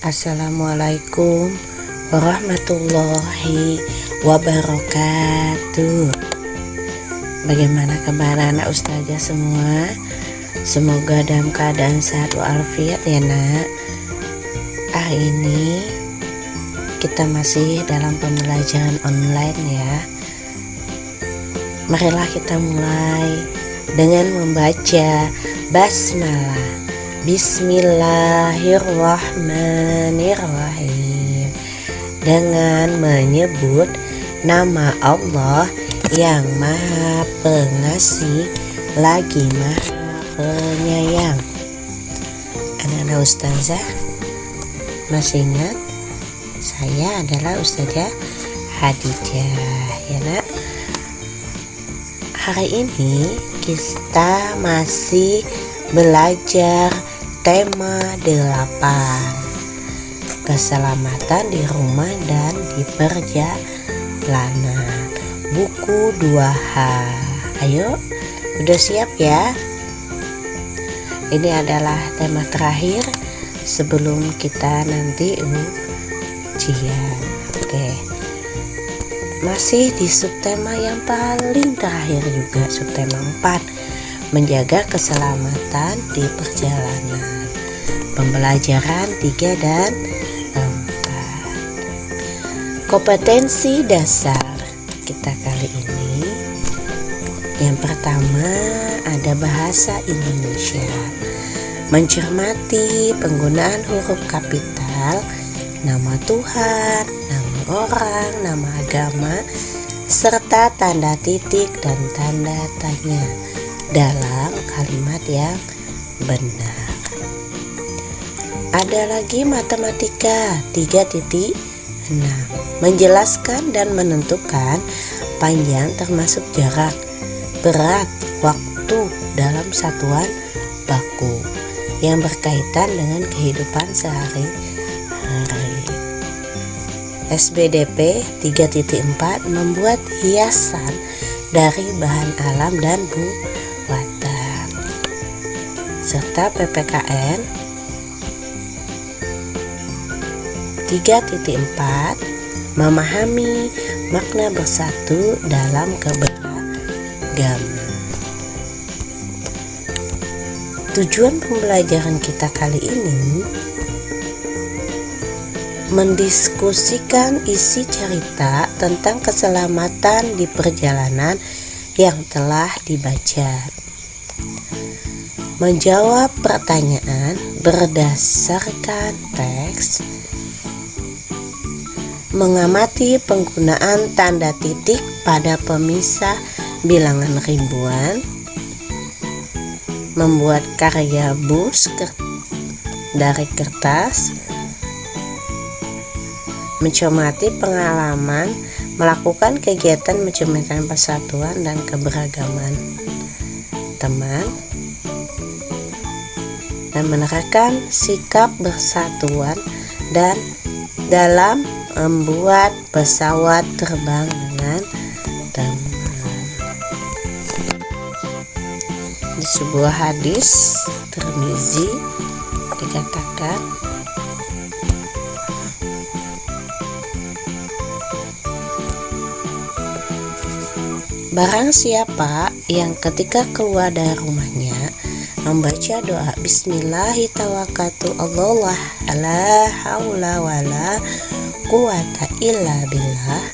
Assalamualaikum warahmatullahi wabarakatuh. Bagaimana kabar anak ustazah semua? Semoga dalam keadaan sehat walafiat ya nak. Ini kita masih dalam pembelajaran online ya. Marilah kita mulai dengan membaca basmalah. Bismillahirrahmanirrahim, dengan menyebut nama Allah yang Maha Pengasih lagi Maha Penyayang. Anak-anak ustazah masih ingat saya adalah Ustazah Hadijah ya nak. Hari ini kita masih belajar tema 8, keselamatan di rumah dan di perjalanan, buku 2H. Ayo, udah siap ya? Ini adalah tema terakhir sebelum kita nanti ujian. Oke, masih di subtema yang paling terakhir juga, subtema 4, menjaga keselamatan di perjalanan. Pembelajaran 3 dan 4. Kompetensi dasar kita kali ini. Yang pertama ada bahasa Indonesia. Mencermati penggunaan huruf kapital, nama Tuhan, nama orang, nama agama, serta tanda titik dan tanda tanya dalam kalimat yang benar. Ada lagi matematika 3.6, menjelaskan dan menentukan panjang termasuk jarak, berat, waktu dalam satuan baku yang berkaitan dengan kehidupan sehari-hari. SBDP 3.4, membuat hiasan dari bahan alam dan buatan. Serta PPKN 3.4, memahami makna bersatu dalam keberagaman. Tujuan pembelajaran kita kali ini mendiskusikan isi cerita tentang keselamatan di perjalanan yang telah dibaca. Menjawab pertanyaan berdasarkan teks. Mengamati penggunaan tanda titik pada pemisah bilangan ribuan. Membuat karya bus dari kertas. Mencermati pengalaman melakukan kegiatan mencerminkan persatuan dan keberagaman teman, dan menerapkan sikap persatuan dan dalam membuat pesawat terbang dengan teman. Di sebuah hadis Tirmizi dikatakan, barang siapa yang ketika keluar dari rumahnya membaca doa Bismillahirrahmanirrahim, la haula wala quwata illa billah,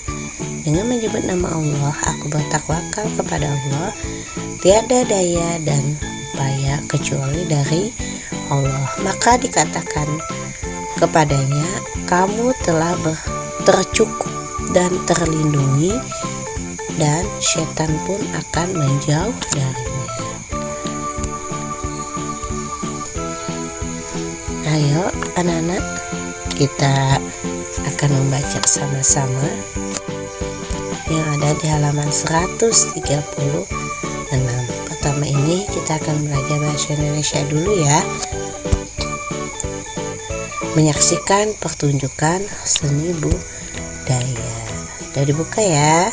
dengan menyebut nama Allah, aku bertakwakal kepada Allah, tiada daya dan upaya kecuali dari Allah, maka dikatakan kepadanya, kamu telah tercukup dan terlindungi, dan setan pun akan menjauh darinya. Ayo anak-anak, kita akan membaca sama-sama yang ada di halaman 136. Pertama ini kita akan belajar bahasa Indonesia dulu ya. menyaksikan pertunjukan seni budaya. Udah dibuka ya.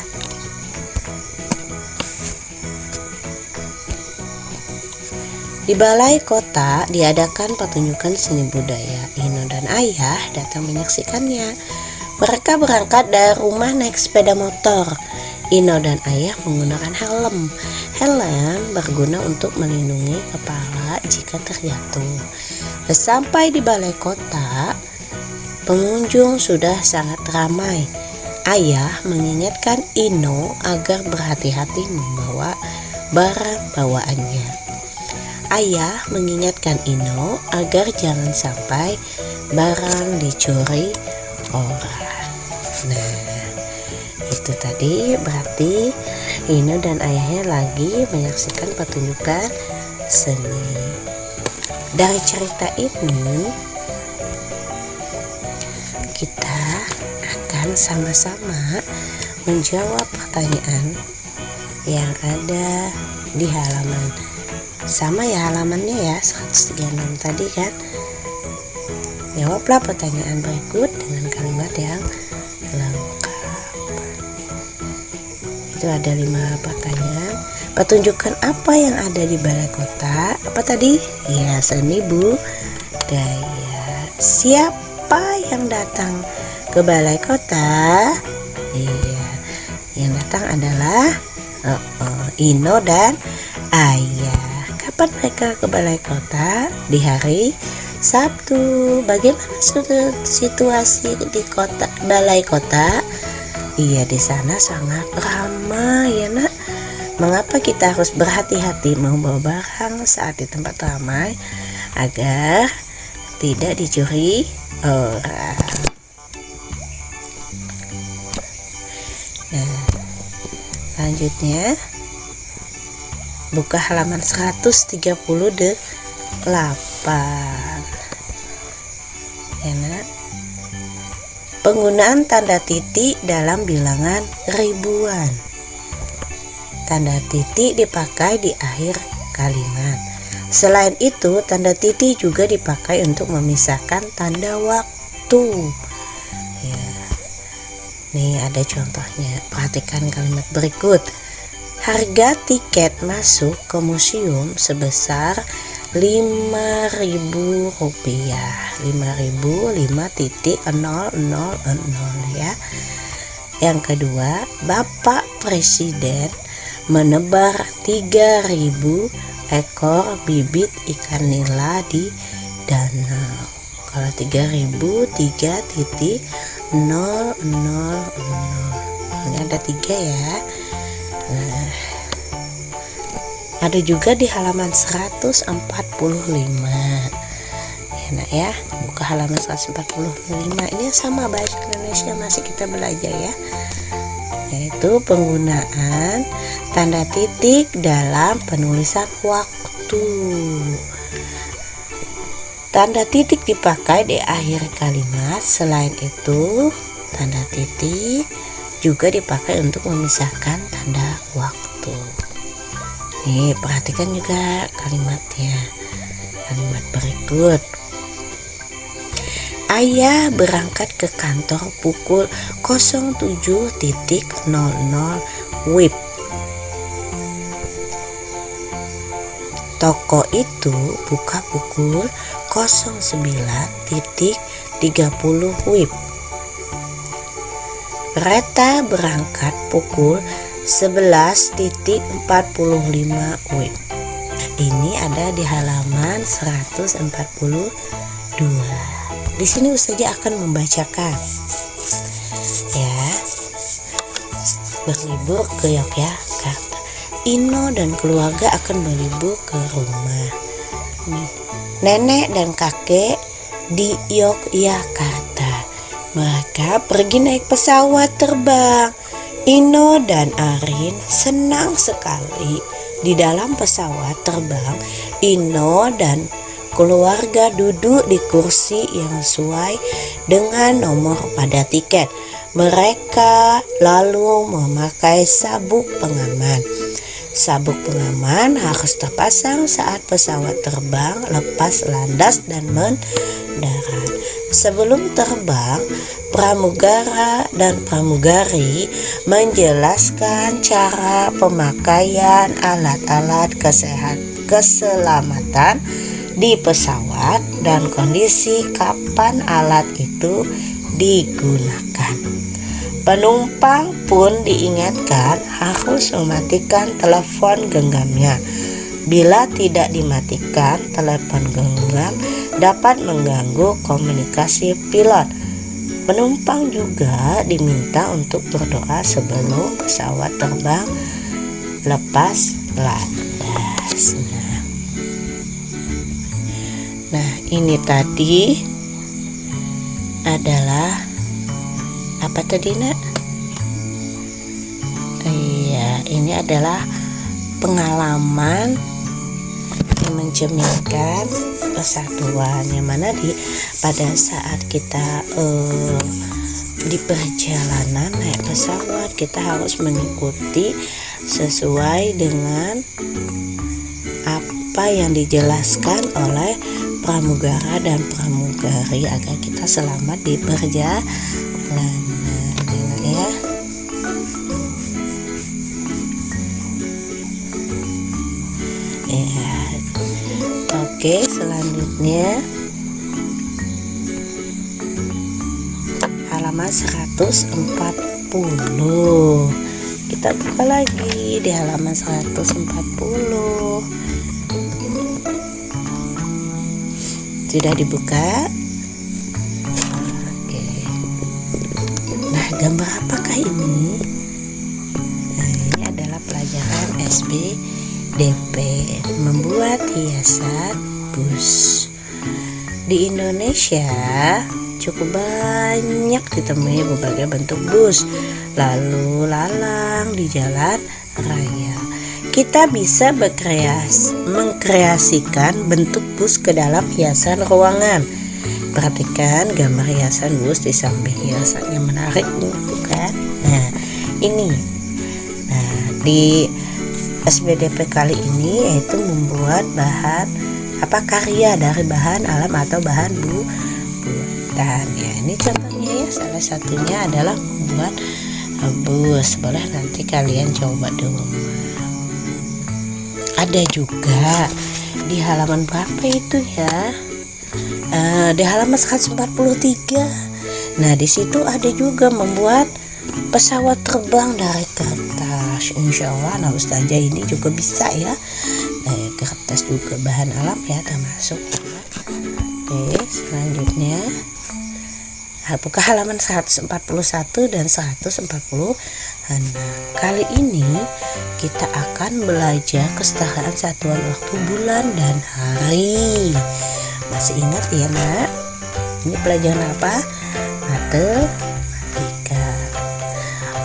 Di balai kota diadakan pertunjukan seni budaya. Ino dan Ayah datang menyaksikannya. Mereka berangkat dari rumah naik sepeda motor. Ino dan Ayah menggunakan helm. Helm berguna untuk melindungi kepala jika terjatuh. Sampai di balai kota, pengunjung sudah sangat ramai. Ayah mengingatkan Ino agar berhati-hati membawa barang bawaannya. Ayah mengingatkan Ino agar jangan sampai barang dicuri orang. Nah, itu tadi berarti Ino dan ayahnya lagi menyaksikan pertunjukan seni. Dari cerita ini kita akan sama-sama menjawab pertanyaan yang ada di halaman. Sama ya halamannya ya, 136 tadi kan. Jawablah pertanyaan berikut dengan kalimat yang lengkap. Itu ada 5 pertanyaan. Pertunjukan apa yang ada di balai kota? Apa tadi? Ya, seni budaya. Siapa yang datang ke balai kota? Iya, yang datang adalah Ino dan Ayah. Kapan mereka ke balai kota? Di hari Sabtu. Bagaimana situasi di balai kota? Iya, di sana sangat ramai ya nak. Mengapa kita harus berhati-hati membawa barang saat di tempat ramai agar tidak dicuri orang? Nah, selanjutnya buka halaman 138 ya nak. Penggunaan tanda titik dalam bilangan ribuan. Tanda titik dipakai di akhir kalimat. Selain itu, tanda titik juga dipakai untuk memisahkan tanda waktu. Ya. Nih ada contohnya. Perhatikan kalimat berikut. Harga tiket masuk ke museum sebesar Rp5.000. 5.005.000 ya. Yang kedua, Bapak Presiden menebar 3.000 ekor bibit ikan nila di danau. Kalau 3.000, 3.000. Ini ada 3 ya. Nah, ada juga di halaman 145 ya nak ya. Buka halaman 145. Ini sama bahasa Indonesia masih kita belajar ya, yaitu penggunaan tanda titik dalam penulisan waktu. Tanda titik dipakai di akhir kalimat. Selain itu, tanda titik juga dipakai untuk memisahkan tanda waktu. Nih, perhatikan juga kalimatnya. Kalimat berikut. Ayah berangkat ke kantor pukul 07.00 WIB. Toko itu buka pukul 09.30 WIB. Kereta berangkat pukul 11.45 WIB. Ini ada di halaman 142. Di sini Ustazah akan membacakan ya. Berlibur ke Yogyakarta. Ino dan keluarga akan berlibur ke rumah nenek dan kakek di Yogyakarta. Mereka pergi naik pesawat terbang. Ino dan Arin senang sekali. Di dalam pesawat terbang, Ino dan keluarga duduk di kursi yang sesuai dengan nomor pada tiket. Mereka lalu memakai sabuk pengaman. Sabuk pengaman harus terpasang saat pesawat terbang, lepas landas dan mendarat. Sebelum terbang, pramugara dan pramugari menjelaskan cara pemakaian alat-alat keselamatan di pesawat dan kondisi kapan alat itu digunakan. Penumpang pun diingatkan harus mematikan telepon genggamnya. Bila tidak dimatikan, telepon genggam dapat mengganggu komunikasi pilot. Penumpang juga diminta untuk berdoa sebelum pesawat terbang lepas landas. Nah, ini tadi adalah apa tadi, Nak? Iya, ini adalah pengalaman yang mencerminkan persatuan, yang mana pada saat kita di perjalanan naik pesawat, kita harus mengikuti sesuai dengan apa yang dijelaskan oleh pramugara dan pramugari agar kita selamat di perjalanan. Ya. Ya. Oke, selanjutnya halaman 140. Kita buka lagi di halaman 140. Sudah dibuka? Gambar apakah ini? Nah, ini adalah pelajaran SBDP, membuat hiasan bus. Di Indonesia cukup banyak ditemui berbagai bentuk bus lalu lalang di jalan raya. Kita bisa mengkreasikan bentuk bus ke dalam hiasan ruangan. Perhatikan gambar hiasan bus di samping hiasan yang menarik, bukan? Nah, ini. Nah, di SBDP kali ini yaitu membuat karya dari bahan alam atau bahan buatan. Ya, ini contohnya ya. Salah satunya adalah membuat bus. Boleh nanti kalian coba di rumah. Ada juga di halaman berapa itu ya? Di halaman 143. Nah, di situ ada juga membuat pesawat terbang dari kertas. Insya Allah Ustazah ini juga bisa ya. Kertas juga bahan alam ya termasuk. Oke, selanjutnya buka halaman 141 dan 140. Nah, kali ini kita akan belajar kesetaraan satuan waktu, bulan dan hari. Masih ingat ya, Nak? Ini pelajaran apa? Matematika.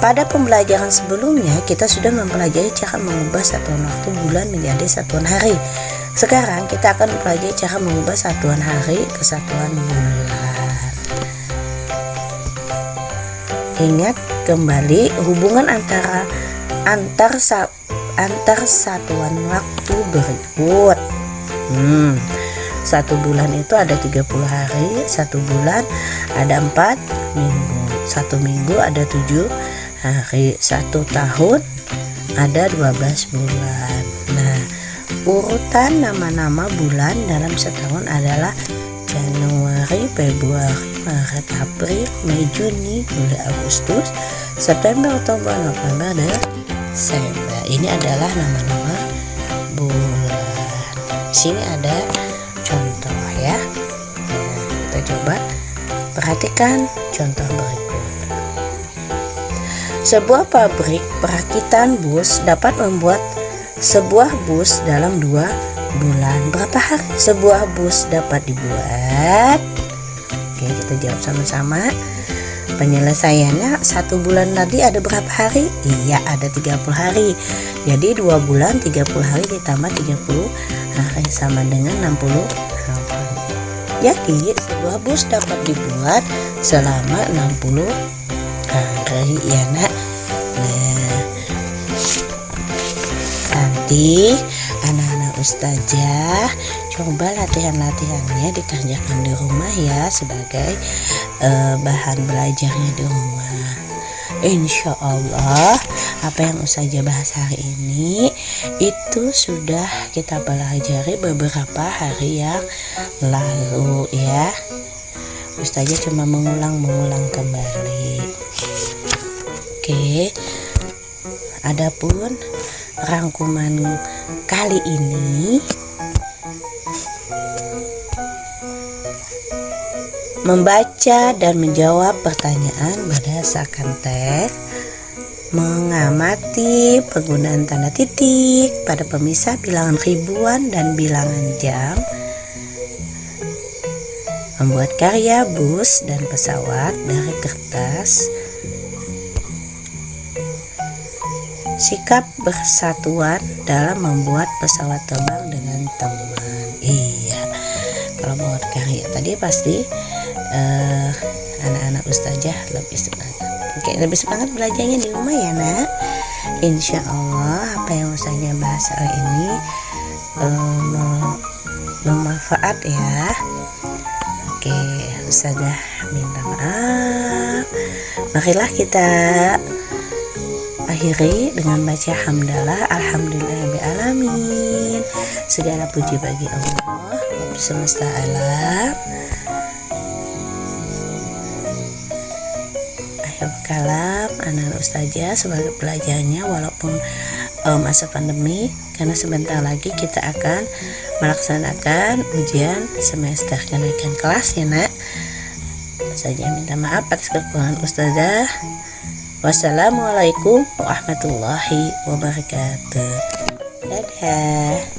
Pada pembelajaran sebelumnya kita sudah mempelajari cara mengubah satuan waktu bulan menjadi satuan hari. Sekarang kita akan mempelajari cara mengubah satuan hari ke satuan bulan. Ingat kembali hubungan antar satuan waktu berikut. Satu bulan itu ada 30 hari, satu bulan ada 4 minggu, satu minggu ada 7 hari, satu tahun ada 12 bulan. Nah, urutan nama-nama bulan dalam setahun adalah Januari, Februari, Maret, April, Mei, Juni, Juli, Agustus, September, Oktober, November, Desember. Ini adalah nama-nama bulan. Sini ada contoh ya. Nah, kita coba perhatikan contoh berikut. Sebuah pabrik perakitan bus dapat membuat sebuah bus dalam 2 bulan. Berapa hari sebuah bus dapat dibuat? Oke, kita jawab sama-sama. Penyelesaiannya 1 bulan tadi ada berapa hari? Iya, ada 30 hari. Jadi 2 bulan 30 hari ditambah 30 hari sama dengan 60 hari. Jadi sebuah bus dapat dibuat selama 60 hari ya, Nak. Nah, Jadi anak-anak ustazah coba latihan-latihannya dikerjakan di rumah ya, sebagai bahan belajarnya di rumah. Insya Allah apa yang ustazah bahas hari ini itu sudah kita pelajari beberapa hari yang lalu ya. Ustazah cuma mengulang kembali. Oke. Adapun rangkuman kali ini membaca dan menjawab pertanyaan berdasarkan teks, mengamati penggunaan tanda titik pada pemisah bilangan ribuan dan bilangan jam, membuat karya bus dan pesawat dari kertas, sikap bersatuan dalam membuat pesawat terbang dengan teman. Iya, kalau buat karya tadi pasti anak-anak ustazah lebih semangat. Oke, lebih semangat belajarnya di rumah ya nak. Insya Allah apa yang ustazah bahas hari ini bermanfaat ya. Oke, ustazah minta maaf. Marilah kita akhiri dengan baca hamdalah, alhamdulillahirobbilalamin. Segala puji bagi Allah Rabb semesta alam. Akhir kalam, anak ustazah sebagai pelajarnya walaupun masa pandemi, karena sebentar lagi kita akan melaksanakan ujian semester kenaikan kelas ya nak. Ustazah minta maaf atas kekurangan ustazah. Wassalamualaikum warahmatullahi wabarakatuh. Dadah.